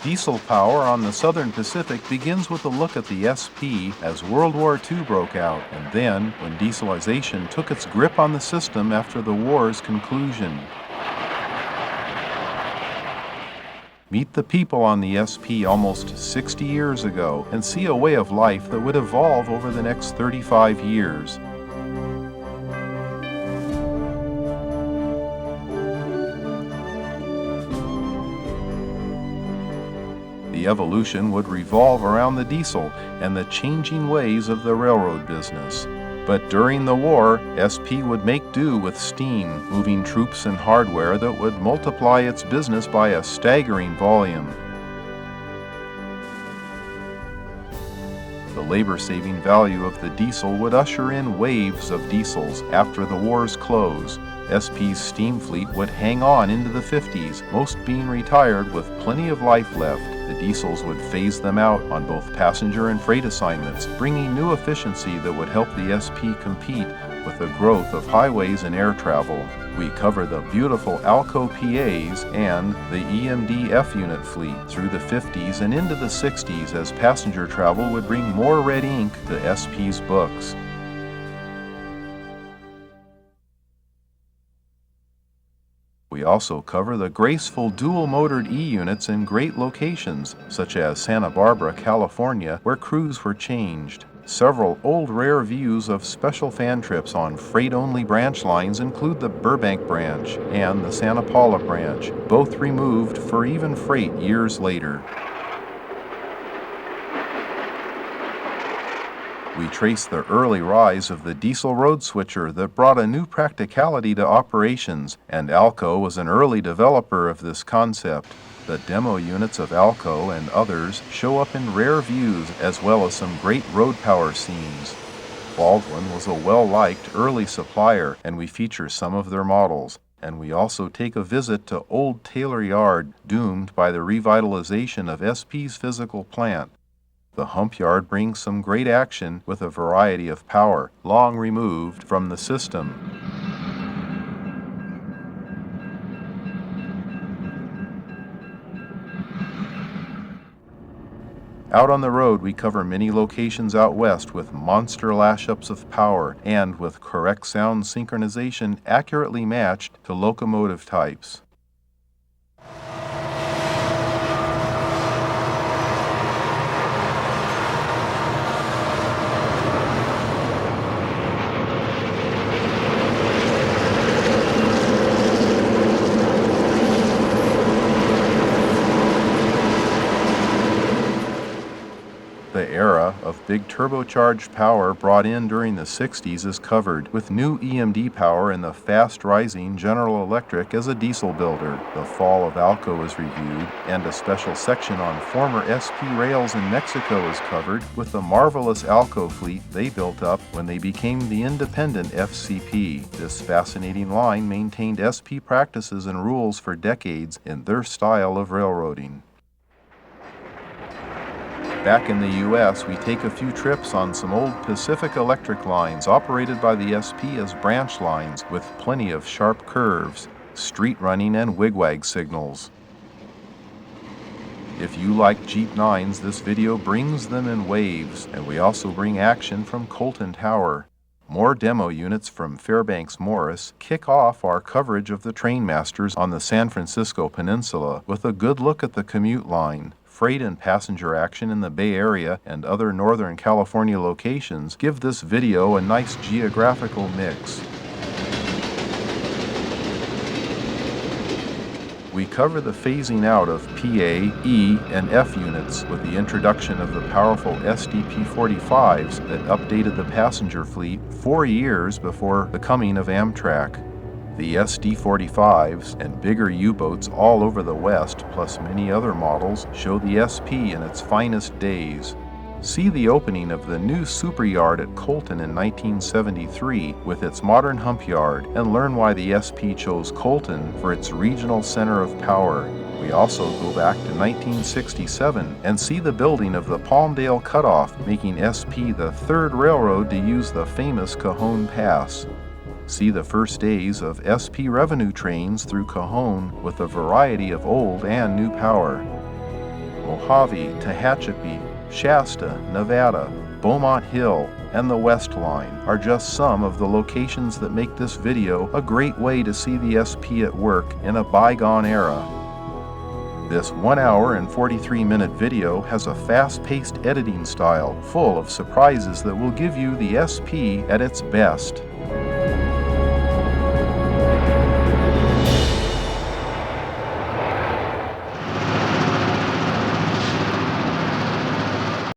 Diesel power on the Southern Pacific begins with a look at the SP as World War II broke out, and then when dieselization took its grip on the system after the war's conclusion. Meet the people on the SP almost 60 years ago and see a way of life that would evolve over the next 35 years. The evolution would revolve around the diesel and the changing ways of the railroad business. But during the war, SP would make do with steam, moving troops and hardware that would multiply its business by a staggering volume. The labor-saving value of the diesel would usher in waves of diesels after the war's close. SP's steam fleet would hang on into the 50s, most being retired with plenty of life left. The diesels would phase them out on both passenger and freight assignments, bringing new efficiency that would help the SP compete with the growth of highways and air travel. We cover the beautiful ALCO PAs and the EMD F unit fleet through the 50s and into the 60s as passenger travel would bring more red ink to SP's books. We also cover the graceful dual-motored E-units in great locations, such as Santa Barbara, California, where crews were changed. Several old rare views of special fan trips on freight-only branch lines include the Burbank Branch and the Santa Paula Branch, both removed for even freight years later. We trace the early rise of the diesel road switcher that brought a new practicality to operations, and ALCO was an early developer of this concept. The demo units of ALCO and others show up in rare views as well as some great road power scenes. Baldwin was a well-liked early supplier, and we feature some of their models. And we also take a visit to old Taylor Yard, doomed by the revitalization of SP's physical plant. The hump yard brings some great action with a variety of power, long removed from the system. Out on the road, we cover many locations out west with monster lash-ups of power and with correct sound synchronization accurately matched to locomotive types. The era of big turbocharged power brought in during the 60s is covered, with new EMD power in the fast-rising General Electric as a diesel builder. The fall of ALCO is reviewed, and a special section on former SP rails in Mexico is covered, with the marvelous ALCO fleet they built up when they became the independent FCP. This fascinating line maintained SP practices and rules for decades in their style of railroading. Back in the U.S., we take a few trips on some old Pacific Electric lines operated by the SP as branch lines with plenty of sharp curves, street running, and wigwag signals. If you like GP9s, this video brings them in waves, and we also bring action from Colton Tower. More demo units from Fairbanks Morris kick off our coverage of the Trainmasters on the San Francisco Peninsula with a good look at the commute line. Freight and passenger action in the Bay Area and other Northern California locations give this video a nice geographical mix. We cover the phasing out of PA, E, and F units with the introduction of the powerful SDP-45s that updated the passenger fleet 4 years before the coming of Amtrak. The SD-45s and bigger U-boats all over the West, plus many other models, show the SP in its finest days. See the opening of the new super yard at Colton in 1973 with its modern hump yard, and learn why the SP chose Colton for its regional center of power. We also go back to 1967 and see the building of the Palmdale Cutoff, making SP the third railroad to use the famous Cajon Pass. See the first days of SP revenue trains through Cajon with a variety of old and new power. Mojave, Tehachapi, Shasta, Nevada, Beaumont Hill, and the West Line are just some of the locations that make this video a great way to see the SP at work in a bygone era. This 1 hour and 43-minute video has a fast-paced editing style full of surprises that will give you the SP at its best.